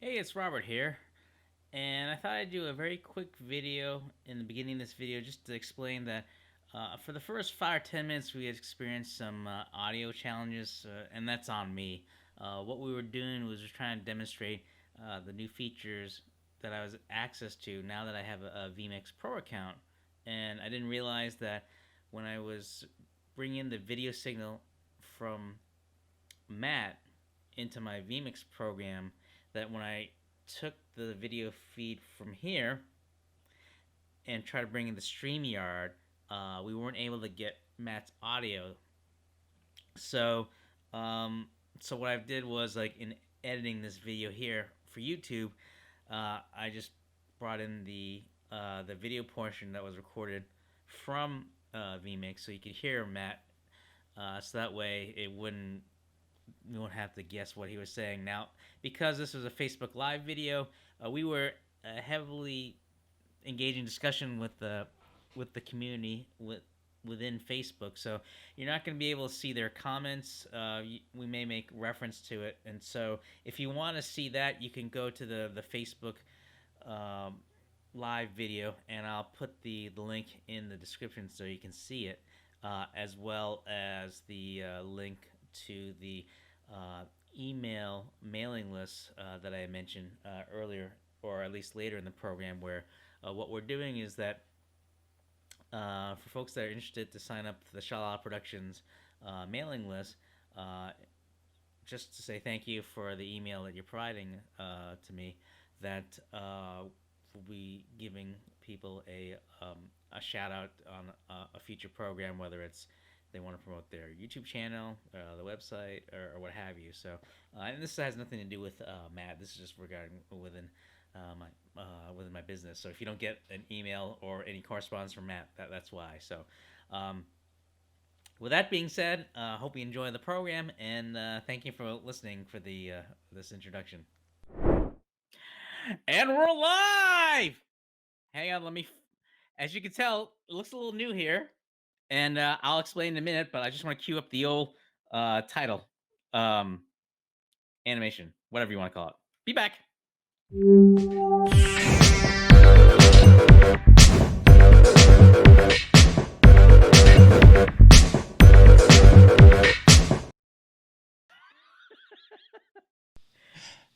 Hey, it's Robert here, and I thought I'd do a very quick video in the beginning of this video just to explain that for the first 5 or 10 minutes we had experienced some audio challenges, and that's on me. What we were doing was just trying to demonstrate the new features that I was access to now that I have a vMix Pro account, and I didn't realize that when I was bringing the video signal from Matt into my vMix program that when I took the video feed from here and tried to bring in the StreamYard, we weren't able to get Matt's audio. So, so what I did was like in editing this video here for YouTube, I just brought in the video portion that was recorded from vMix, so you could hear Matt. So that way it wouldn't you won't have to guess what he was saying. Now, because this was a Facebook Live video, we were heavily engaging discussion with the community within Facebook. So you're not going to be able to see their comments. We may make reference to it, and so if you want to see that, you can go to the Facebook live video, and I'll put the link in the description so you can see it, as well as the link to the email mailing list that I mentioned earlier, or at least later in the program, where what we're doing is that for folks that are interested to sign up for the Shalala Productions mailing list, just to say thank you for the email that you're providing to me, that we'll be giving people a shout out on a future program, whether it's they want to promote their YouTube channel, the website, or what have you. So, and this has nothing to do with Matt. This is just regarding within my business. So, if you don't get an email or any correspondence from Matt, that's why. So, with that being said, hope you enjoy the program, and thank you for listening for the this introduction. And we're live. Hang on, let me. As you can tell, it looks a little new here, and I'll explain in a minute. But I just want to cue up the old title, um, animation, whatever you want to call it. Be back.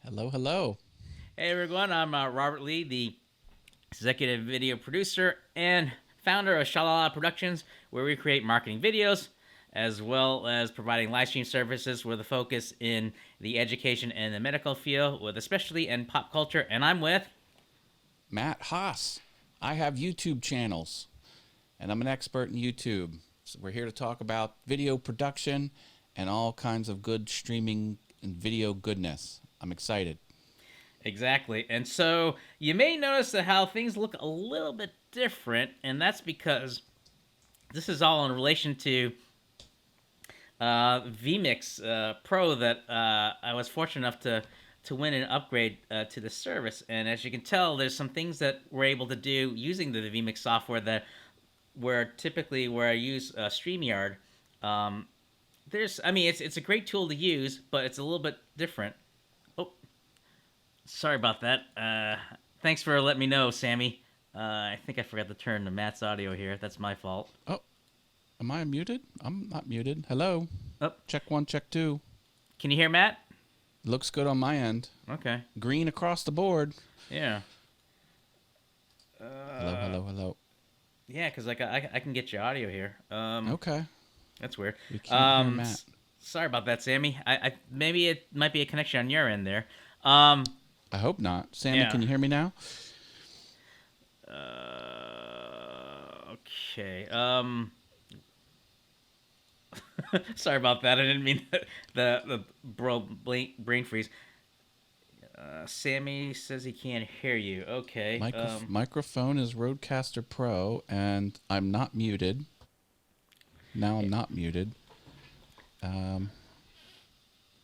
Hello, hello. Hey everyone, I'm Robert Lee, the executive video producer and founder of Shalala Productions, where we create marketing videos as well as providing live stream services with a focus in the education and the medical field, with especially in pop culture. And I'm with Matt Haas. I have YouTube channels, and I'm an expert in YouTube. So we're here to talk about video production and all kinds of good streaming and video goodness. I'm excited. Exactly. And so you may notice that how things look a little bit different, and that's because this is all in relation to vMix Pro that I was fortunate enough to win an upgrade to the service. And as you can tell, there's some things that we're able to do using the vMix software that where typically where I use StreamYard. It's a great tool to use, but it's a little bit different. Oh, sorry about that. Thanks for letting me know, Sammy. I think I forgot to turn to Matt's audio here. That's my fault. Oh, am I muted? I'm not muted. Hello. Oh, Check 1, check 2. can you hear Matt? Looks good on my end. Okay. Green across the board. Yeah. Hello, hello, hello. Yeah, because like I can get your audio here. Okay. That's weird. We can't hear Matt. Sorry about that, Sammy. I maybe it might be a connection on your end there. I hope not. Sammy, yeah. Can you hear me now? Okay. Sorry about that. I didn't mean the brain freeze. Sammy says he can't hear you. Okay. Microphone is Rodecaster Pro, and I'm not muted. Now I'm not muted.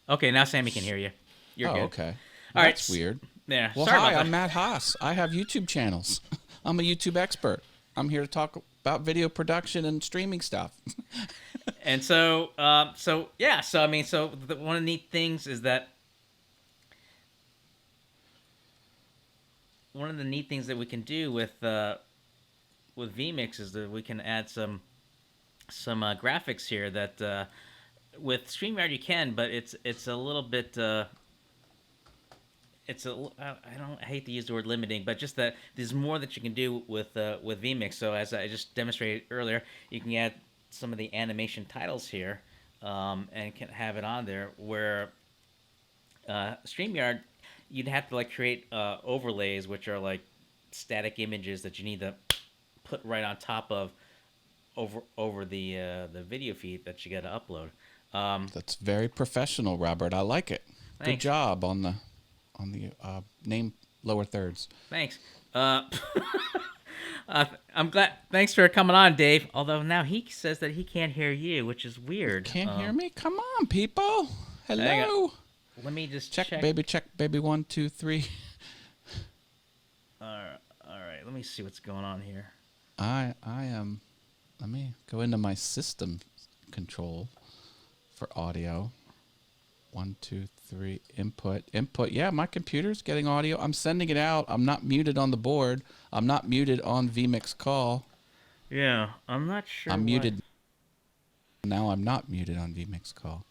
Okay, now Sammy can hear you. You're good. Okay. All That's right. weird. Yeah. Well, sorry hi, about that. I'm Matt Haas. I have YouTube channels. I'm a YouTube expert. I'm here to talk about video production and streaming stuff. And so one of the neat things is that one of the neat things that we can do with vMix is that we can add some graphics here that with StreamYard you can, but it's a little bit it's a I hate to use the word limiting, but just that there's more that you can do with vMix. So as I just demonstrated earlier, you can add some of the animation titles here, and can have it on there. Where StreamYard, you'd have to like create overlays, which are like static images that you need to put right on top of over the video feed that you got to upload. That's very professional, Robert. I like it. Good Thanks. job on the name lower thirds. Thanks. Uh, I'm glad. Thanks for coming on, Dave. Although now he says that he can't hear you, which is weird. Can't hear me? Come on, people. Hello. Let me just check. Check, baby. 1, 2, 3. All right. Let me see what's going on here. I am. Let me go into my system control for audio. 1, 2, 3. Input. Yeah, my computer's getting audio. I'm sending it out. I'm not muted on the board. I'm not muted on vMix call. Yeah, I'm not sure. I'm muted. Now I'm not muted on vMix call.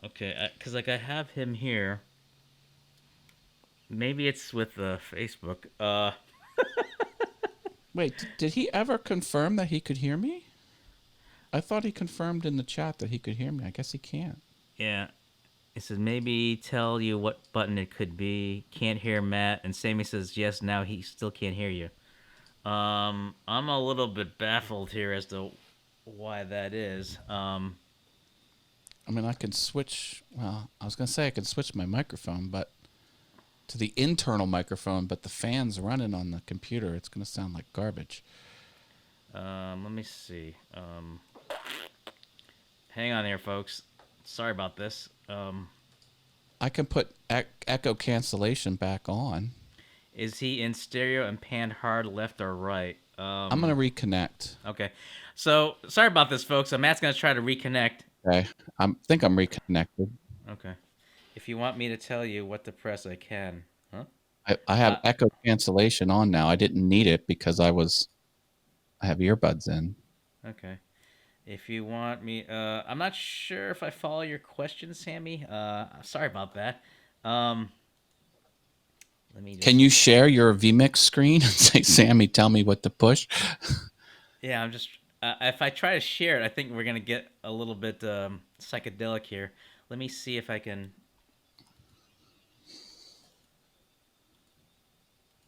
Okay, because like I have him here. Maybe it's with Facebook. Wait, did he ever confirm that he could hear me? I thought he confirmed in the chat that he could hear me. I guess he can't. Yeah. It says maybe tell you what button it could be. Can't hear Matt. And Sammy says yes, now he still can't hear you. I'm a little bit baffled here as to why that is. I mean, I could switch. Well, I was going to say I could switch my microphone, but to the internal microphone, but the fan's running on the computer. It's going to sound like garbage. Let me see. Hang on here, folks. Sorry about this. I can put echo cancellation back on. Is he in stereo and panned hard left or right? I'm going to reconnect. Okay. So, sorry about this, folks. Matt's going to try to reconnect. Okay. I think I'm reconnected. Okay. If you want me to tell you what to press, I can. Huh? I have echo cancellation on now. I didn't need it because I have earbuds in. Okay. If you want me, I'm not sure if I follow your question, Sammy. Sorry about that. Let me. Can you share your vMix screen and say, Sammy, tell me what to push? Yeah, I'm just. If I try to share it, I think we're gonna get a little bit psychedelic here. Let me see if I can.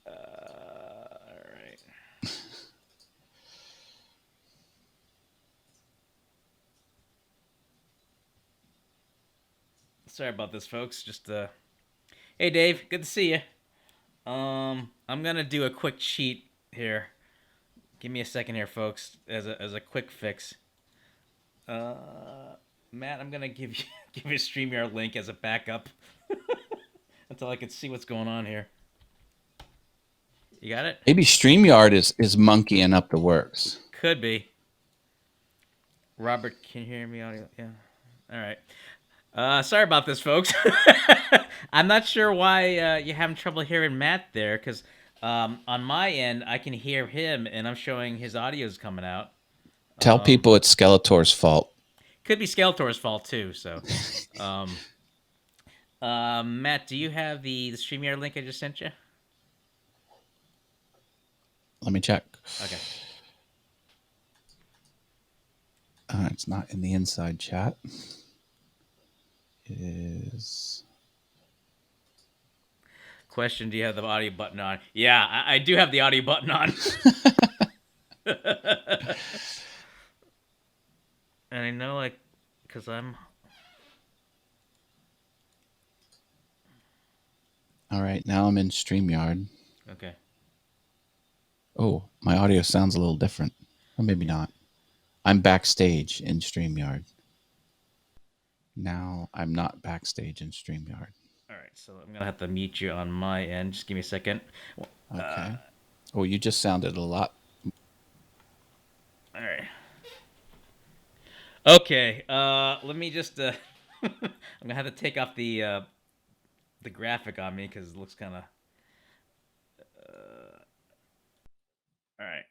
All right. Sorry about this, folks. Just hey, Dave. Good to see you. I'm gonna do a quick cheat here. Give me a second here, folks, as a quick fix. Matt, I'm gonna give you a StreamYard link as a backup until I can see what's going on here. You got it? Maybe StreamYard is monkeying up the works. Could be. Robert, can you hear me audio? Yeah. All right. Sorry about this, folks. I'm not sure why you're having trouble hearing Matt there, because on my end, I can hear him, and I'm showing his audio's coming out. Tell people it's Skeletor's fault. Could be Skeletor's fault, too. So, Matt, do you have the StreamYard link I just sent you? Let me check. Okay. It's not in the inside chat. It is. Question, do you have the audio button on? Yeah, I do have the audio button on. And I know, like, because I'm... All right, now I'm in StreamYard. Okay. Oh, my audio sounds a little different. Or maybe not. I'm backstage in StreamYard. Now I'm not backstage in StreamYard. All right, so I'm going to have to mute you on my end. Just give me a second. Okay. Oh, you just sounded a lot. All right. Okay, let me just... I'm going to have to take off the the graphic on me because it looks kind of. All right.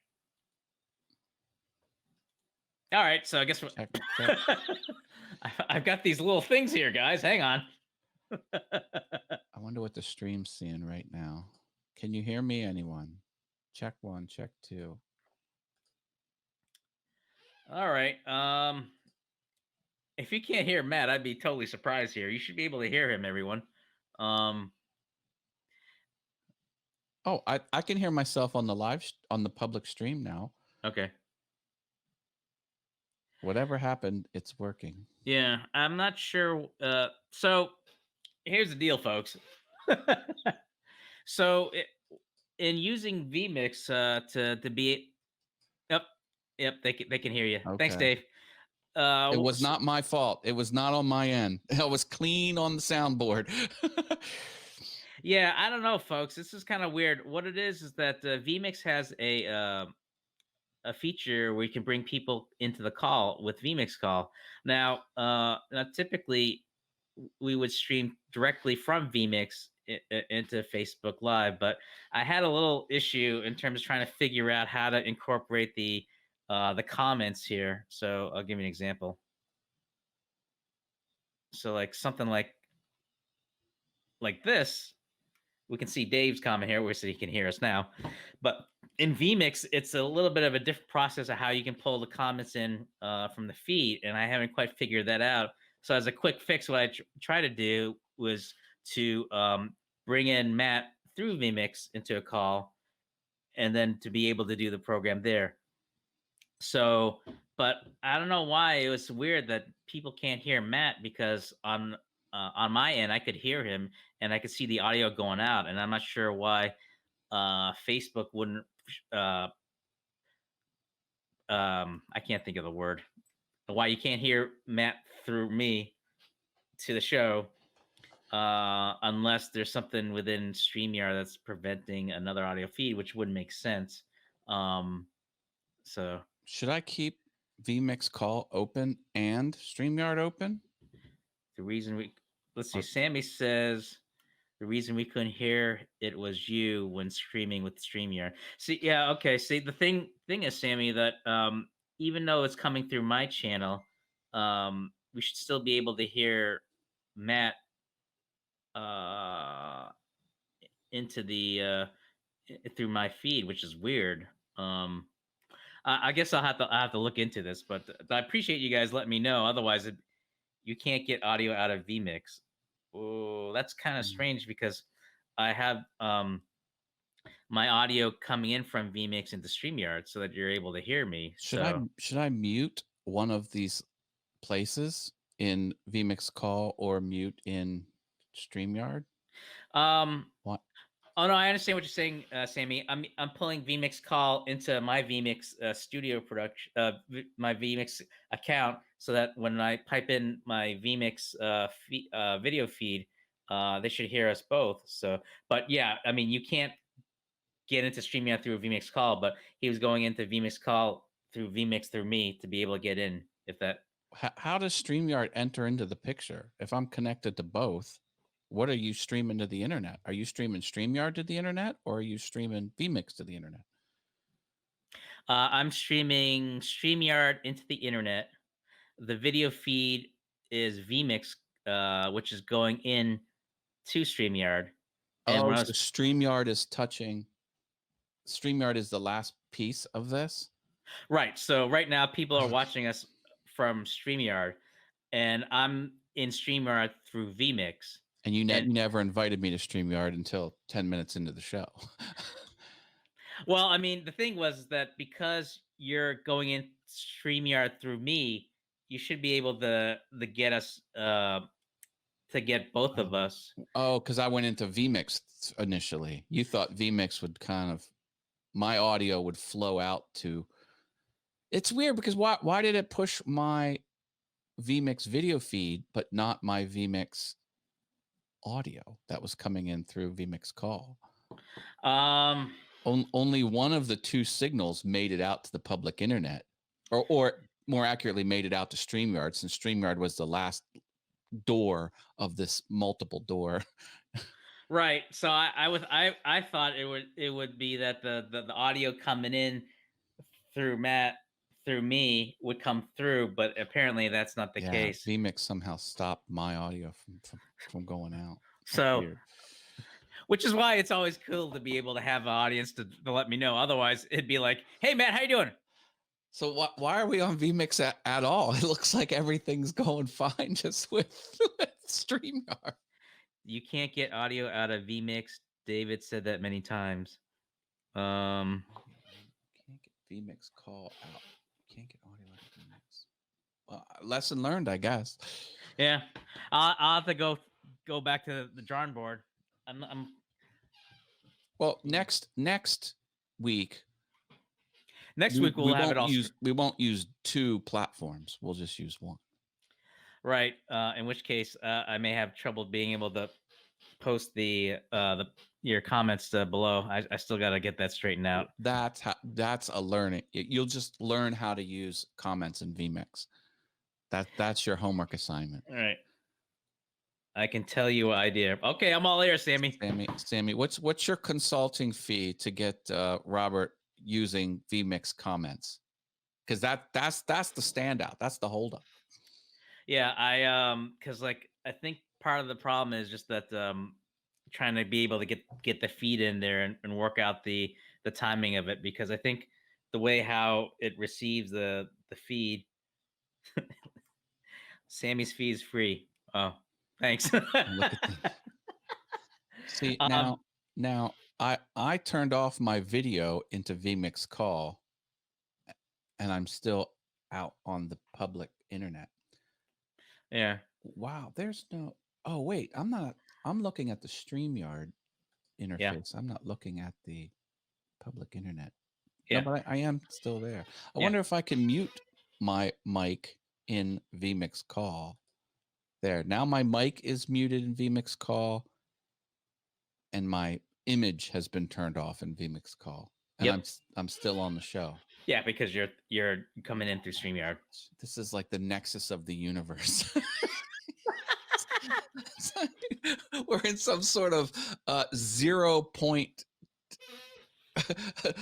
All right. So I guess Check, check. I've got these little things here, guys. Hang on. I wonder what the stream's seeing right now. Can you hear me, anyone? Check 1, check 2. All right. If you can't hear Matt, I'd be totally surprised here. You should be able to hear him, everyone. Um, Oh, I can hear myself on the on the public stream now. okay. Whatever happened, it's working. Yeah, I'm not sure. So here's the deal, folks. so in using vmix to be yep, yep, they can hear you. Thanks, Okay. Dave. It was not my fault. It was not on my end. I was clean on the soundboard. Yeah, I don't know, folks. This is kind of weird. What it is that vmix has a feature where you can bring people into the call with vmix call. Now typically we would stream directly from vmix into Facebook Live, but I had a little issue in terms of trying to figure out how to incorporate the comments here. So I'll give you an example. So like something like this, we can see Dave's comment here, where he can hear us now. But in vmix, it's a little bit of a different process of how you can pull the comments in from the feed, and I haven't quite figured that out. So as a quick fix, what I try to do was to bring in Matt through vmix into a call, and then to be able to do the program there. So, but I don't know why it was weird that people can't hear Matt, because on my end I could hear him and I could see the audio going out, and I'm not sure why Facebook wouldn't. Uh, I can't think of the word. Why you can't hear Matt through me to the show, unless there's something within StreamYard that's preventing another audio feed, which wouldn't make sense. So Should I keep vmix call open and StreamYard open? the reason we let's see, Or Sammy says the reason we couldn't hear it was you when streaming with StreamYard. See, yeah, okay. See, the thing is, Sammy, that even though it's coming through my channel, we should still be able to hear Matt uh, into the through my feed, which is weird. I guess I'll have to look into this, but I appreciate you guys letting me know. Otherwise, you can't get audio out of vmix. Oh, that's kind of strange, because I have my audio coming in from vmix into StreamYard so that you're able to hear me. should I mute one of these places in vmix call or mute in StreamYard? What? Oh no, I understand what you're saying, Sammy. I'm pulling vmix call into my vmix studio production, my vmix account, so that when I pipe in my vmix video feed, they should hear us both. So, but yeah, I mean, you can't get into StreamYard through a vmix call, but he was going into vmix call through vmix through me to be able to get in. If that How does StreamYard enter into the picture? If I'm connected to both, what are you streaming to the internet? Are you streaming StreamYard to the internet, or are you streaming vmix to the internet? I'm streaming StreamYard into the internet. The video feed is vmix, which is going in to StreamYard. And Oh, when I so was StreamYard is touching. StreamYard is the last piece of this. right, so right now people are watching us from StreamYard, and I'm in StreamYard through vmix. And you And never invited me to StreamYard until 10 minutes into the show. well, I mean, the thing was that because you're going in StreamYard through me, you should be able to get us to get both of us. Oh, because I went into vmix initially. You thought vmix would kind of, my audio would flow out to. It's weird because why did it push my vmix video feed but not my vmix audio that was coming in through vmix call? Um Only one of the two signals made it out to the public internet, or more accurately, made it out to StreamYard, since StreamYard was the last door of this multiple door. Right. So I thought it would be that the audio coming in through Matt through me would come through, but apparently that's not the Yeah, case. vmix somehow stopped my audio from going out. That's So, weird. which is why it's always cool to be able to have an audience to let me know. Otherwise, it'd be like, "Hey, Matt, how you doing?" So why are we on vmix at all? It looks like everything's going fine just with StreamYard. You can't get audio out of vMix. David said that many times. Um, Can't get vmix call out. Can't get audio out of vmix. Well, lesson learned, I guess. yeah, I'll have to go back to the drawing board. I'm Well, next week next week we'll have it all we won't use two platforms. We'll just use one. right. In which case, I may have trouble being able to post the your comments below. I still got to get that straightened out. That's a learning. You'll just learn how to use comments in vmix. That's your homework assignment. All right. I can tell you what idea. Okay, I'm all ears, Sammy. Sammy, what's your consulting fee to get Robert using vmix comments? Because that's the standout. That's the holdup. Yeah, because like I think part of the problem is just that trying to be able to get the feed in there and work out the timing of it, because I think the way how it receives the feed, Sammy's fee is free. Oh, thanks. Look at that. See, now I turned off my video into vmix call, and I'm still out on the public internet. Yeah. Wow, there's no. Oh wait, I'm looking at the StreamYard interface. Yeah. I'm not looking at the public internet. Yeah. No, but I am still there. I Yeah. wonder if I can mute my mic in vmix call. There. Now my mic is muted in vmix call, and my image has been turned off in vmix call, and Yep. I'm still on the show. Yeah, because you're coming in through StreamYard. This is like the nexus of the universe. We're in some sort of 0 point,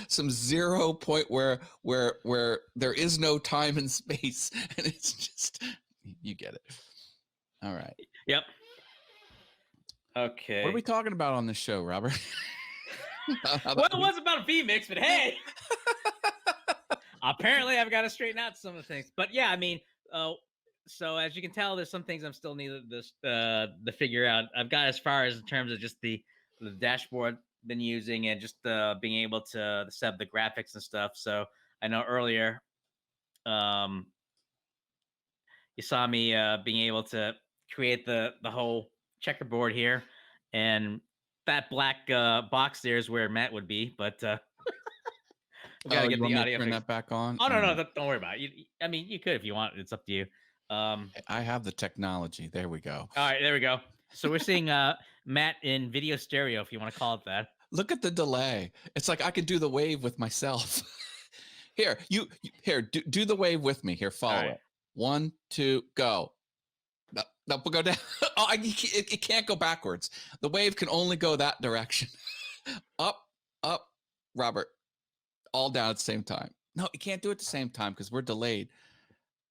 some 0 point where there is no time and space, and it's just, you get it. All right. Yep. Okay. What are we talking about on this show, Robert? Well, it was about a vMix, but hey, apparently I've got to straighten out some of the things. But yeah, I mean, so as you can tell, there's some things I'm still needing to figure out. I've got as far as in terms of just the dashboard been using, and just being able to set up the graphics and stuff. So I know earlier, you saw me being able to create the whole checkerboard here, and that black box there is where Matt would be, but we gotta get you want the me audio to turn fixed. that back on? Oh no, don't worry about it. I mean, you could if you want. It's up to you. I have the technology. There we go. All right, there we go. So we're seeing Matt in video stereo, if you want to call it that. Look at the delay. It's like I could do the wave with myself. Here, you here, do the wave with me. Here, follow it. 1, 2, go. No, go down. Oh, it can't go backwards. The wave can only go that direction. Up, Robert. All down at the same time. No, you can't do it at the same time because we're delayed.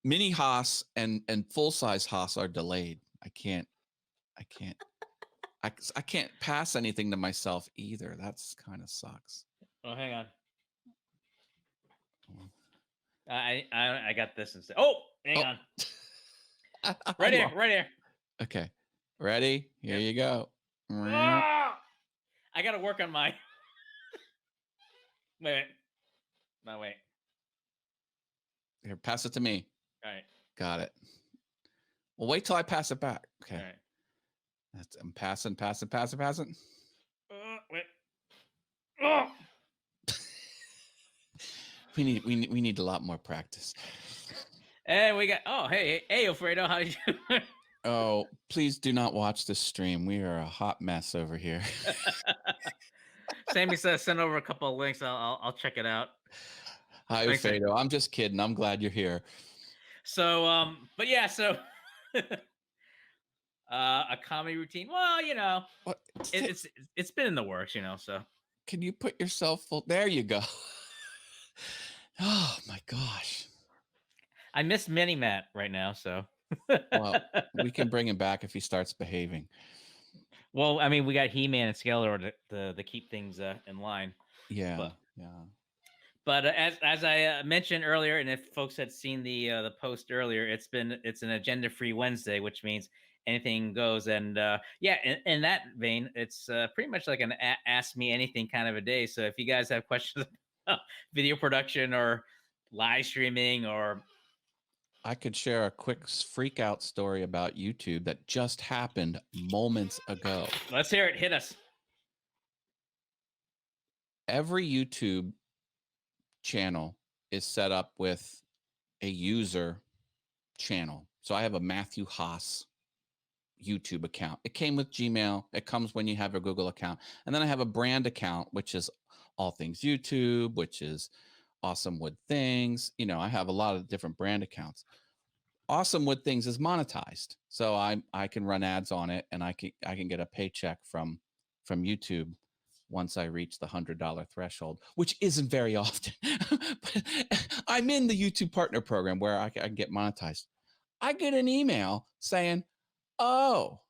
Mini Haas and full size Haas are delayed. I can't pass anything to myself either. That's kind of sucks. Oh, hang on. I got this instead. Oh, hang on. Right here. Okay. Ready? Here you go. I got to work on my. Wait. No, wait. Here, pass it to me. All right. Got it. Well, wait till I pass it back. Okay. All right. I'm passing. Wait. Oh. We need a lot more practice. And we got. Oh, hey, Alfredo, how you? Oh, please do not watch this stream. We are a hot mess over here. Sammy says send over a couple of links. I'll check it out. Hi, Alfredo. I'm just kidding. I'm glad you're here. So, but yeah, so A comedy routine. Well, What? it, it's it's been in the works, so Can you put yourself full? There you go. Oh my gosh. I miss Mini Matt right now, so Well, we can bring him back if he starts behaving. well, I mean, we got He-Man and Skeletor to keep things in line. Yeah, But yeah. as I mentioned earlier, and if folks had seen the post earlier, it's an agenda free Wednesday, which means anything goes. And yeah, in that vein, it's pretty much like an ask me anything kind of a day. So if you guys have questions about video production or live streaming, or I could share a quick freak out story about YouTube that just happened moments ago. let's hear it, hit us. Every YouTube channel is set up with a user channel. So I have a Matthew Haas YouTube account. It came with Gmail. It comes when you have a Google account. And then I have a brand account, which is All Things YouTube, which is Awesome Wood Things. I have a lot of different brand accounts. Awesome Wood Things is monetized. So I can run ads on it, and I can get a paycheck from YouTube once I reach the $100 threshold, which isn't very often. But I'm in the YouTube partner program where I can get monetized. I get an email saying, "Oh,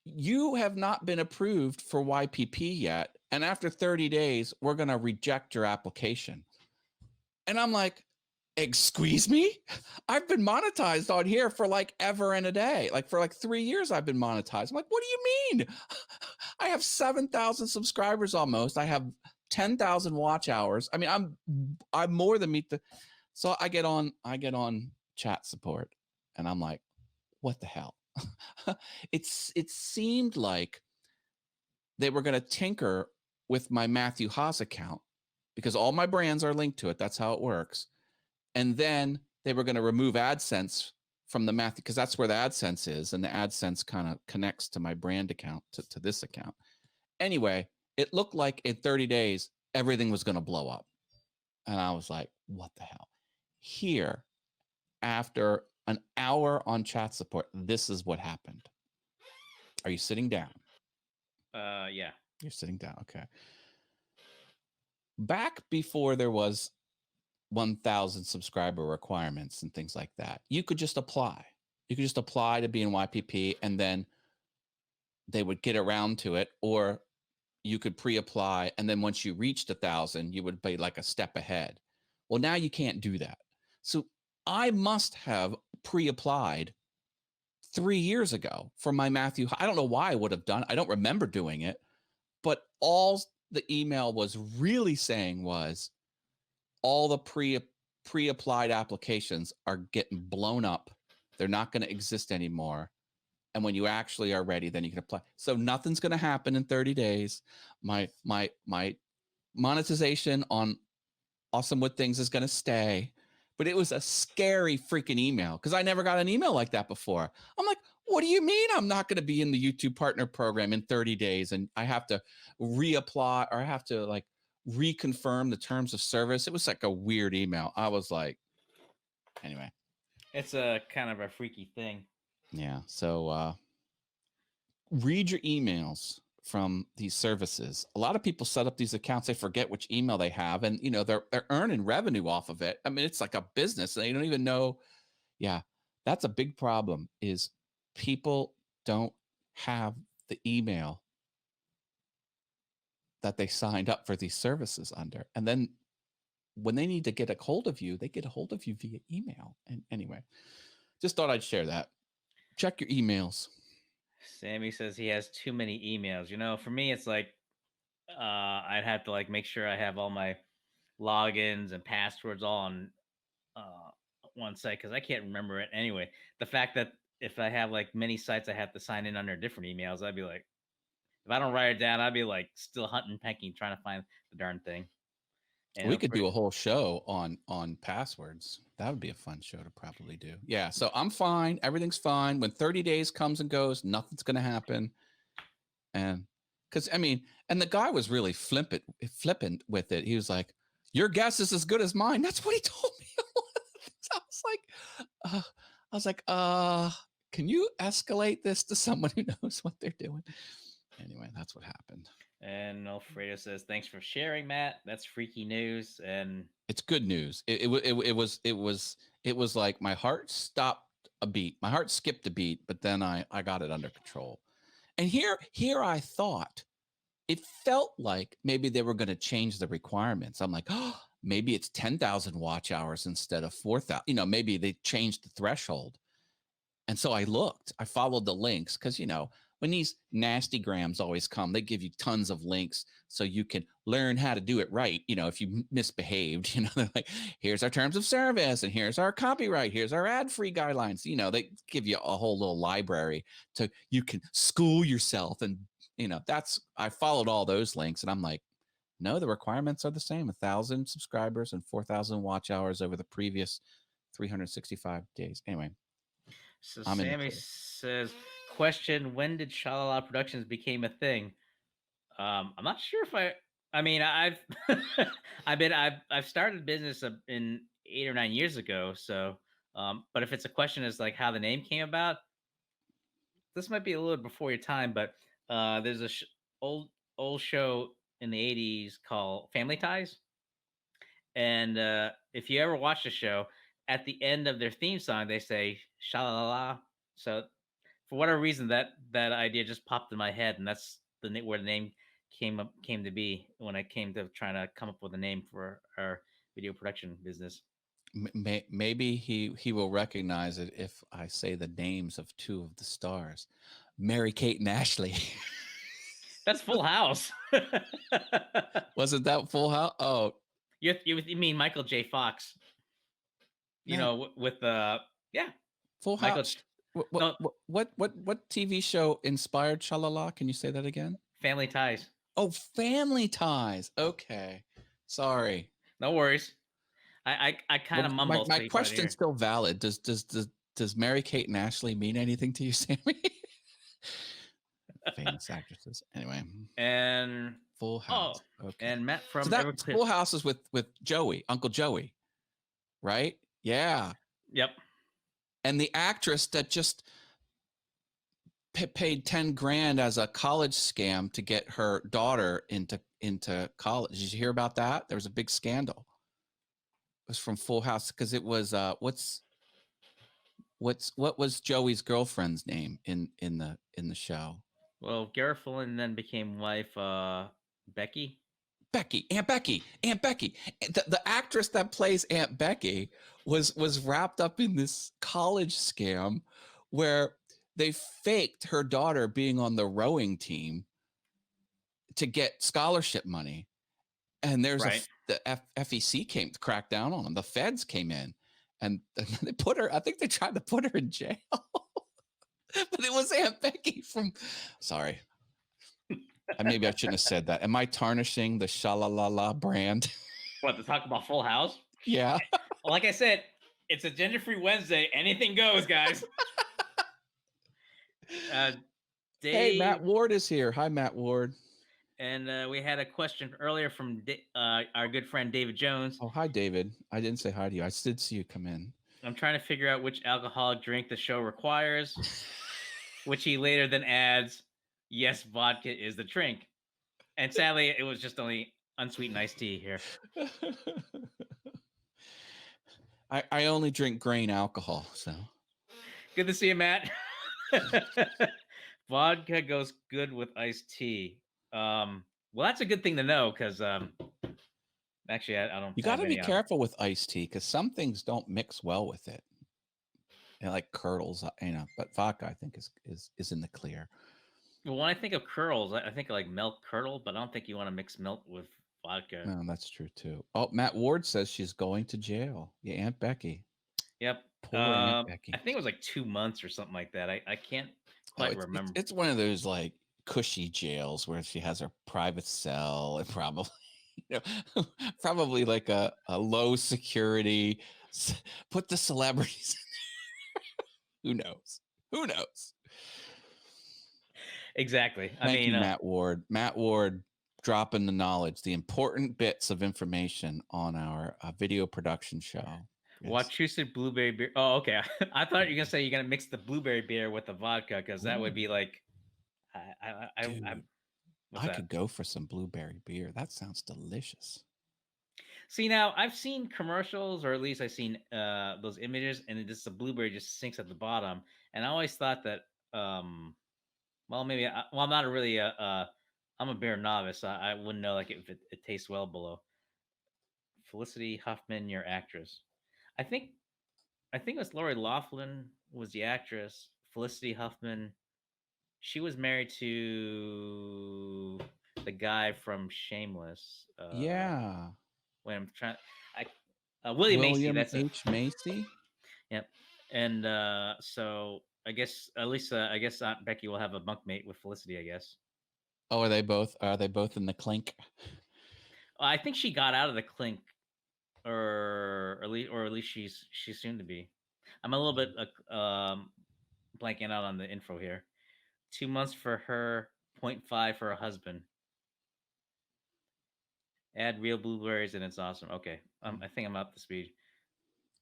you have not been approved for YPP yet, and after 30 days, we're going to reject your application." And I'm like, excuse me? I've been monetized on here for like ever and a day. Like for like 3 years, I've been monetized. I'm like, what do you mean? I have 7,000 subscribers almost. I have 10,000 watch hours. I mean, I'm more than meet the. So I get on chat support, and I'm like, what the hell? It seemed like they were going to tinker with my Matthew Haas account because all my brands are linked to it. That's how it works. And then they were going to remove AdSense from the Matthew, because that's where the AdSense is. And the AdSense kind of connects to my brand account, to this account. Anyway, it looked like in 30 days, everything was going to blow up. And I was like, what the hell? Here, after an hour on chat support, this is what happened. Are you sitting down? Yeah. You're sitting down. Okay. Back before there was 1,000 subscriber requirements and things like that, you could just apply. You could just apply to be in YPP, and then they would get around to it, or you could pre-apply, and then once you reached 1,000, you would be like a step ahead. Well, now you can't do that. So I must have pre-applied 3 years ago for my Matthew. I don't know why I would have done. I don't remember doing it, but all the email was really saying was all the pre-applied applications are getting blown up. They're not going to exist anymore. And when you actually are ready, then you can apply. So nothing's going to happen in 30 days. My monetization on Awesome Wood Things is going to stay. But it was a scary freaking email because I never got an email like that before. I'm like, what do you mean I'm not going to be in the YouTube partner program in 30 days and I have to reapply, or I have to like reconfirm the terms of service? It was like a weird email. I was like, anyway. It's a kind of a freaky thing. Yeah. So read your emails from these services. A lot of people set up these accounts, they forget which email they have, and they're earning revenue off of it. I mean, it's like a business. They don't even know. Yeah, that's a big problem, is people don't have the email that they signed up for these services under. And then when they need to get a hold of you, they get a hold of you via email. And anyway, just thought I'd share that. Check your emails. Sammy says he has too many emails. For me, it's like I'd have to like make sure I have all my logins and passwords all on one site because I can't remember it anyway. The fact that if I have like many sites, I have to sign in under different emails. I'd be like, if I don't write it down, I'd be like still hunting, pecking, trying to find the darn thing. And We could do a whole show on passwords. That would be a fun show to probably do. Yeah, so I'm fine. Everything's fine. When 30 days comes and goes, nothing's going to happen. And because, I mean, and the guy was really flippant with it. He was like, your guess is as good as mine. That's what he told me. I was like, was like, can you escalate this to someone who knows what they're doing? Anyway, that's what happened. And Alfredo says, "Thanks for sharing, Matt. That's freaky news." And It's good news. It was like my heart stopped a beat. My heart skipped a beat, but then I got it under control. And here I thought it felt like maybe they were going to change the requirements. I'm like, oh, maybe it's 10,000 watch hours instead of 4,000. You know, maybe they changed the threshold. And so I looked, I followed the links because, you know, when these nasty grams always come, they give you tons of links so you can learn how to do it right. You know, if you misbehaved, you know, they're like, here's our terms of service and here's our copyright, here's our ad-free guidelines. You know, they give you a whole little library to you can school yourself. And, you know, I followed all those links and I'm like, no, the requirements are the same, 1,000 subscribers and 4,000 watch hours over the previous 365 days. Anyway, so I'm in the Sammy clear. says, "Question: When did Shalala Productions became a thing?" I'm not sure if I mean, I've I've started business in 8 or 9 years ago. So, but if it's a question as like how the name came about, this might be a little before your time. But there's a old old show in the '80s called Family Ties, and if you ever watch the show, at the end of their theme song, they say "shalala." So for whatever reason, that idea just popped in my head, and that's where the name came to be when I came to trying to come up with a name for our video production business. Maybe he will recognize it if I say the names of two of the stars, Mary Kate and Ashley. That's Full House. Wasn't that Full House? Oh, you mean Michael J. Fox? You no, know, with yeah, Full Michael. House. What No, what TV show inspired Shalala? Can you say that again? Family Ties. Oh, Family Ties. Okay, sorry. No worries. I kind Well, of my mumble my so you probably question's hear. still valid. Does Mary Kate and Ashley mean anything to you, Sammy? Famous actresses. Anyway, And Full oh, House. Okay. and Matt So from that Everclear. Full House is with Joey, Uncle Joey, right? Yeah. Yep. And the actress that just paid 10 grand as a college scam to get her daughter into college. Did you hear about that? There was a big scandal. It was from Full House because it was what was Joey's girlfriend's name in the show? Well, Garofalin then became wife Becky. Becky, Aunt Becky, Aunt Becky. The actress that plays Aunt Becky was wrapped up in this college scam where they faked her daughter being on the rowing team to get scholarship money. And there's Right. the FEC came to crack down on them. The feds came in and they put her, I think they tried to put her in jail. But it was Aunt Becky from, sorry. Maybe I shouldn't have said that. Am I tarnishing the Shalalala brand? What, to talk about Full House? Yeah. Well, like I said, it's a gender-free Wednesday. Anything goes, guys. Hey, Dave, Matt Ward is here. Hi, Matt Ward. and we had a question earlier from our good friend David Jones. Oh, hi, David. I didn't say hi to you. I did see you come in. I'm trying to figure out which alcoholic drink the show requires, which he later then adds, yes, vodka is the drink. And sadly, it was just only unsweetened iced tea here. I only drink grain alcohol, so. Good to see you, Matt. Vodka goes good with iced tea. Well, that's a good thing to know because actually, I don't You got have to be any. careful with iced tea because some things don't mix well with it. You know, like curdles, you know, but vodka I think is in the clear. Well, when I think of curls, I think of like milk curdle, but I don't think you want to mix milk with vodka. No, that's true too. Oh, Matt Ward says she's going to jail. Yeah, Aunt Becky. Yep. Poor Aunt Becky. I think it was like 2 months or something like that. I can't quite remember. It's one of those like cushy jails where she has her private cell and probably probably like a low security. Put the celebrities. Who knows? Who knows? Exactly. Thank you, Matt Ward. Matt Ward dropping the knowledge, the important bits of information on our video production show. Wachusett. Wachusett blueberry beer. Oh, okay. I thought you were gonna say you're gonna mix the blueberry beer with the vodka because that would be Ooh, like, I dude, what's I that? could go for some blueberry beer. That sounds delicious. See, now I've seen commercials, or at least I've seen those images, and it just the blueberry just sinks at the bottom. And I always thought that, well, maybe well, I'm not really I'm a beer novice. So I wouldn't know like if it tastes well below. Felicity Huffman, your actress. I think I think it was Lori Laughlin was the actress. Felicity Huffman, she was married to the guy from Shameless. Yeah. When I'm trying, I William Macy. William That's it. H. Macy. Yep. And so I guess at least I guess Aunt Becky will have a bunkmate with Felicity. I guess. Oh, are they both? Are they both in the clink? I think she got out of the clink, or at least she's soon to be. I'm a little bit blanking out on the info here. 2 months for her, point 0.5 for her husband. Add real blueberries and it's awesome. Okay, I think I'm up to speed.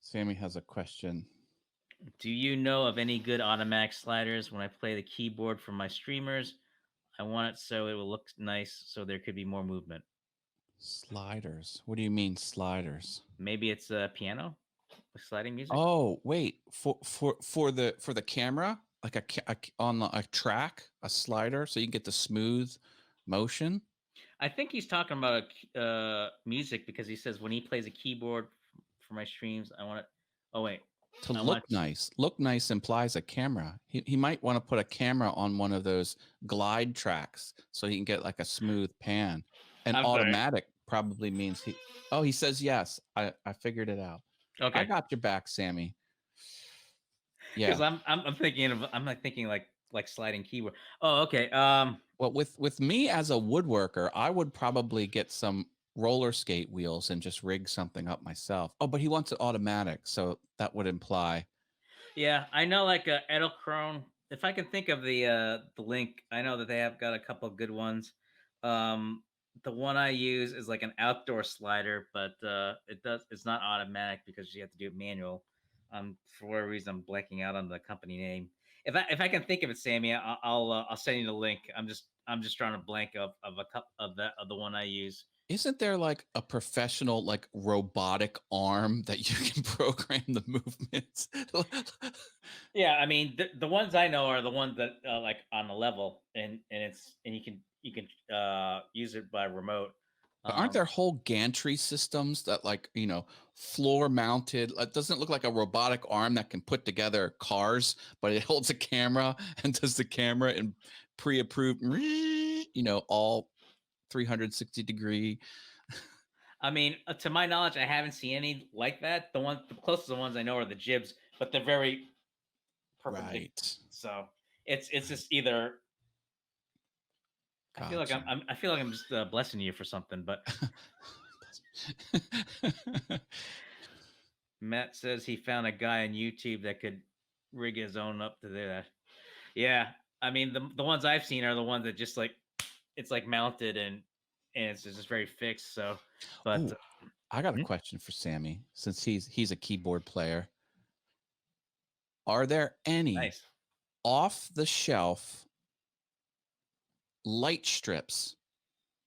Sammy has a question. Do you know of any good automatic sliders when I play the keyboard for my streamers? I want it so it will look nice, so there could be more movement. Sliders. What do you mean sliders? Maybe it's a piano with sliding music. Oh, wait. For the camera, like on a track, a slider, so you can get the smooth motion I think he's talking about music because he says when he plays a keyboard for my streams, I want it. Oh wait, to I look want. nice. Look nice implies a camera. He might want to put a camera on one of those glide tracks so he can get like a smooth pan. And I'm sorry. automatic probably means he. Oh, he says yes. I figured it out. I Okay, got your back, Sammy. because Yeah. I'm thinking of I'm like thinking like sliding keyboard. Oh, okay. Well, with me as a woodworker, I would probably get some roller skate wheels and just rig something up myself. Oh, but he wants it automatic, so that would imply. Yeah, I know like Edelkrone. If I can think of the link, I know that they have got a couple of good ones. Um, the one I use is like an outdoor slider, but it's not automatic because you have to do it manual. For whatever reason, I'm blanking out on the company name. If I can think of it, Sammy, I'll send you the link. I'm just trying to blank of a cup of the one I use. Isn't there like a professional like robotic arm that you can program the movements? Yeah, I mean the ones I know are the ones that like on the level, and you can use it by remote. But aren't there Um, whole gantry systems that like, floor mounted? It doesn't look like a robotic arm that can put together cars, but it holds a camera and does the camera in pre-approved, all 360-degree. I mean, to my knowledge, I haven't seen any like that. The closest ones I know are the jibs, but they're very perpendicular. Right. So it's just either Gotcha. I feel like I'm just blessing you for something. But Matt says he found a guy on YouTube that could rig his own up to do that. Yeah, I mean the ones I've seen are the ones that just like it's like mounted and it's just very fixed. So, but Oh, I got a hmm, question for Sammy since he's a keyboard player. Are there any nice. off the shelf light strips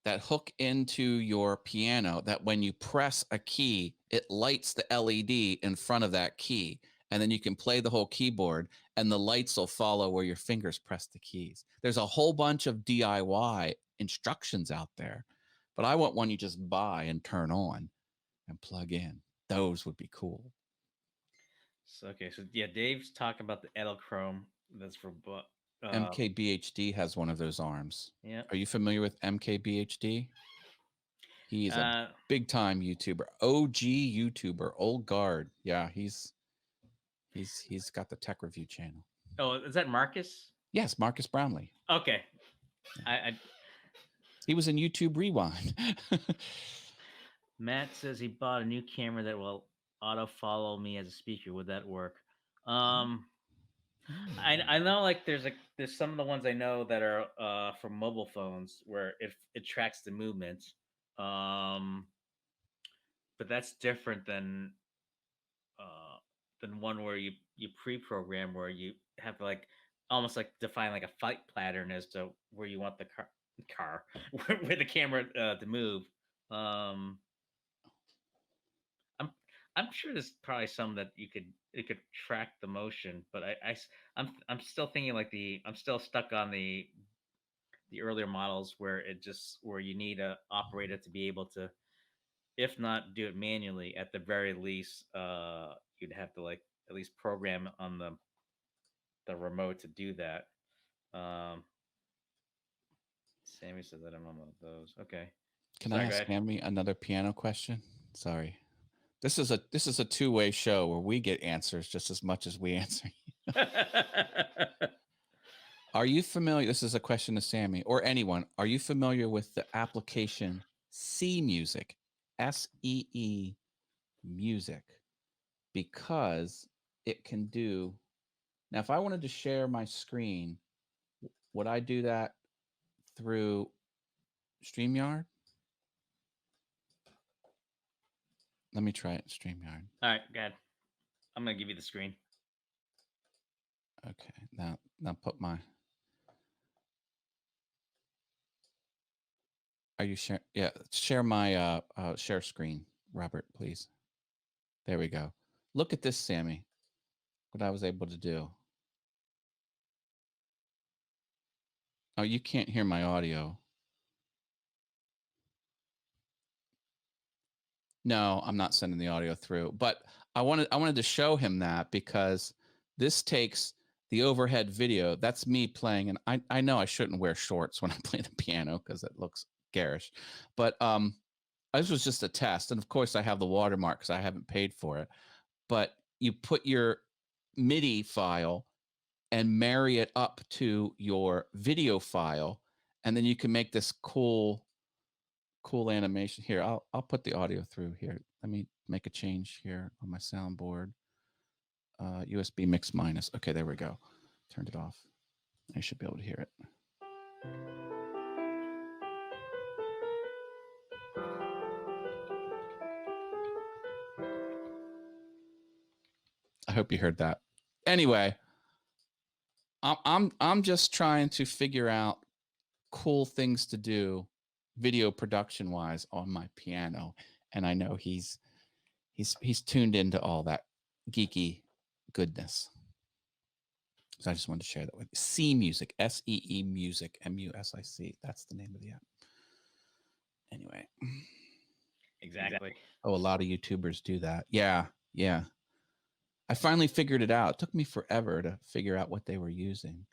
that hook into your piano that when you press a key, it lights the LED in front of that key. And then you can play the whole keyboard and the lights will follow where your fingers press the keys. There's a whole bunch of DIY instructions out there, but I want one you just buy and turn on and plug in. Those would be cool. So okay, so yeah, Dave's talking about the Edelchrome. That's for MKBHD has one of those arms. yeah. Are you familiar with MKBHD? He is a Uh big time YouTuber, OG YouTuber, old guard. Yeah, he's got the tech review channel. oh, is that Marcus? Yes, Marcus Brownlee. Okay, Yeah. I He was in YouTube Rewind. Matt says he bought a new camera that will auto follow me as a speaker. Would that work? Um, I know like there's some of the ones I know that are for mobile phones where it tracks the movement. Um, but that's different than than one where you pre-program where you have to like almost like define like a fight pattern as to where you want the car where the camera to move. Um, I'm I'm sure there's probably some that it could track the motion, but I'm still thinking like I'm still stuck on the earlier models where it just where you need a operator to be able to, if not do it manually, at the very least, you'd have to like at least program on the remote to do that. Um, Sammy says that I'm on one of those. Okay, Can I sorry, go ask ahead. Sammy another piano question? Sorry. This is a two-way show where we get answers just as much as we answer. Are you familiar? This is a question to Sammy or anyone. Are you familiar with the application C Music? SEE Music. Because it can do. Now, if I wanted to share my screen, would I do that through StreamYard? Let me try it in StreamYard. All right, go ahead. I'm gonna give you the screen. Okay. Now put my. Are you share? Yeah, share my share screen, Robert, please. There we go. Look at this, Sammy. What I was able to do. Oh, you can't hear my audio. No, I'm not sending the audio through. But I wanted to show him that because this takes the overhead video. That's me playing, and I know I shouldn't wear shorts when I play the piano because it looks garish. But this was just a test, and of course I have the watermark because I haven't paid for it. But you put your MIDI file and marry it up to your video file, and then you can make this cool animation. Here, I'll put the audio through here. Let me make a change here on my soundboard. USB mix minus. Okay, there we go. Turned it off. I should be able to hear it. I hope you heard that. Anyway, I'm just trying to figure out cool things to do video production wise on my piano, and I know he's tuned into all that geeky goodness. So I just wanted to share that with you. C Music, SEE Music, MUSIC. That's the name of the app. Anyway. Exactly. Oh, a lot of YouTubers do that. Yeah, yeah. I finally figured it out. It took me forever to figure out what they were using.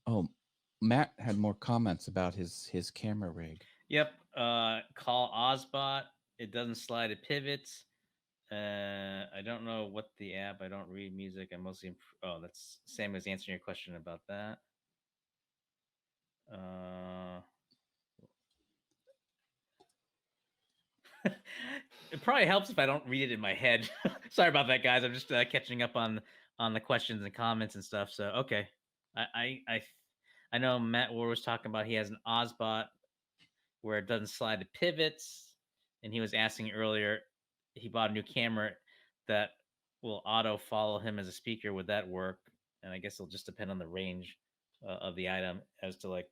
Oh, Matt had more comments about his camera rig. Yep. Call Ozbot. It doesn't slide, it pivots. I don't know what the app. I don't read music. I mostly. That's Sam was answering your question about that. It probably helps if I don't read it in my head. Sorry about that, guys. I'm just catching up on the questions and comments and stuff. So okay, I I I, I know Matt War was talking about he has an Ozbot where it doesn't slide, it pivots, and he was asking earlier. He bought a new camera that will auto follow him as a speaker. Would that work? And I guess it'll just depend on the range of the item as to like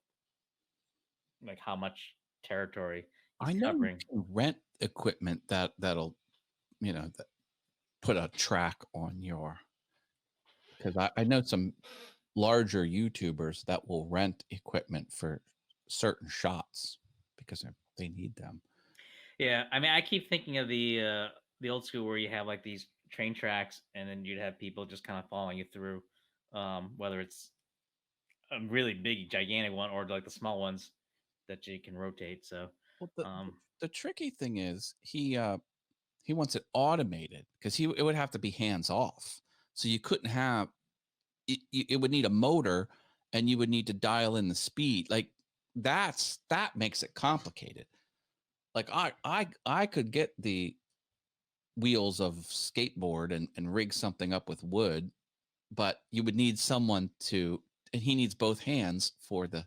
how much territory he's I know you covering. can rent equipment that'll that put a track on your, because I know some larger YouTubers that will rent equipment for certain shots because they need them. Yeah, I mean, I keep thinking of the old school where you have like these train tracks, and then you'd have people just kind of following you through, whether it's a really big, gigantic one or like the small ones that you can rotate. So, Well, um, the tricky thing is he wants it automated because it would have to be hands off. So you couldn't have it would need a motor, and you would need to dial in the speed. Like that makes it complicated. Like I could get the wheels of skateboard and rig something up with wood, but you would need someone to, and he needs both hands for the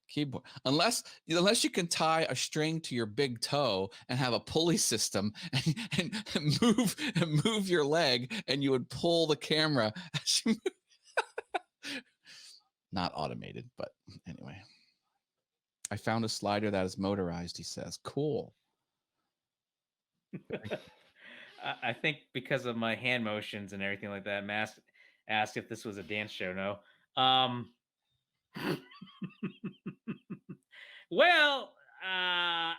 keyboard. Unless you can tie a string to your big toe and have a pulley system and move your leg, and you would pull the camera as you move. Not automated, but anyway. I found a slider that is motorized, he says. Cool. I think because of my hand motions and everything like that, Mass asked if this was a dance show. No. Well, I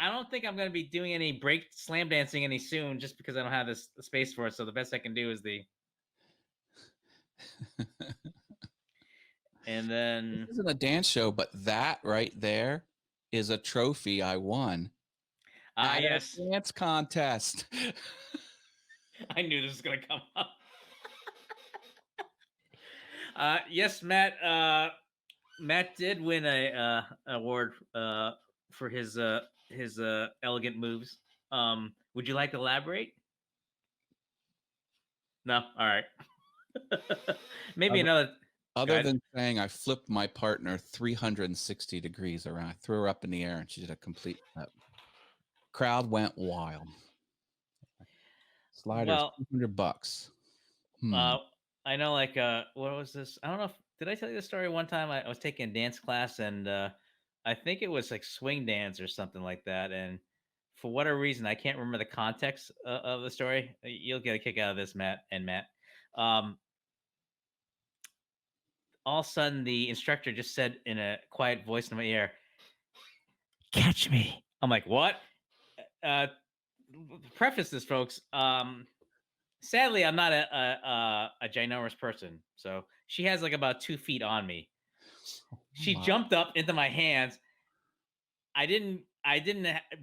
don't think I'm going to be doing any break slam dancing any soon, just because I don't have this space for it. So the best I can do is the. And then This isn't a dance show, but that right there is a trophy I won at a yes, dance contest. I knew this was going to come up. Yes, Matt. Matt did win a award for his elegant moves. Would you like to elaborate? No. All right. Maybe Other, another. other than saying I flipped my partner 360 degrees around, I threw her up in the air and she did a complete flip. Crowd went wild. Sliders, Well, $200. I know. Like, what was this? I don't know. Did I tell you the story one time? I was taking a dance class, and I think it was like swing dance or something like that. And for whatever reason, I can't remember the context of the story. You'll get a kick out of this, Matt and Matt. All of a sudden, the instructor just said in a quiet voice in my ear, "Catch me." I'm like, "What?" Uh, Preface this, folks. Sadly, I'm not a ginormous person, so she has like about 2 feet on me. She jumped up into my hands. I didn't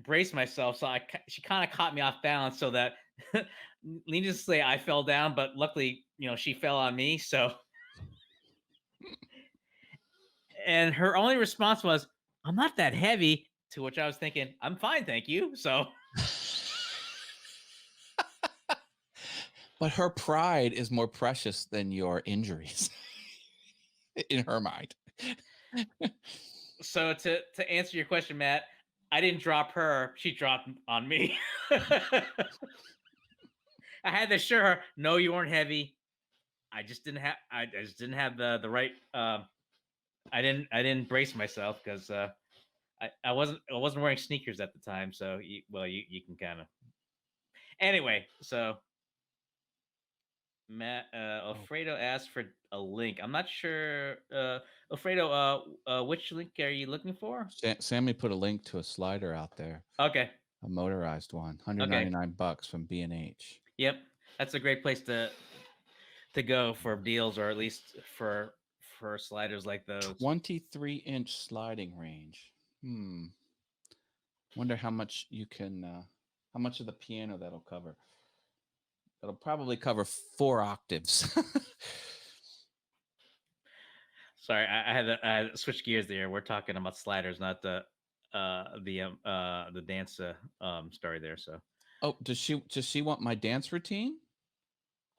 brace myself, so she kind of caught me off balance. So that, needless to say, I fell down. But luckily, she fell on me. So, and her only response was, "I'm not that heavy." To which I was thinking, "I'm fine, thank you." So, But her pride is more precious than your injuries in her mind. so to answer your question, Matt, I didn't drop her; she dropped on me. I had to assure her, "No, you weren't heavy. I just didn't have the right. I didn't brace myself because I wasn't wearing sneakers at the time. So you can kind of anyway. So Matt Alfredo asked for a link. I'm not sure. Alfredo, which link are you looking for? Sammy put a link to a slider out there, Okay. a motorized one, Okay. $199 from B&H. Yep. That's a great place to go for deals, or at least for sliders like those. 23-inch sliding range. Wonder how much you can, how much of the piano that'll cover. It'll probably cover 4 octaves. Sorry, I had to switch gears there. We're talking about sliders, not the dance story there. So Oh, does she want my dance routine?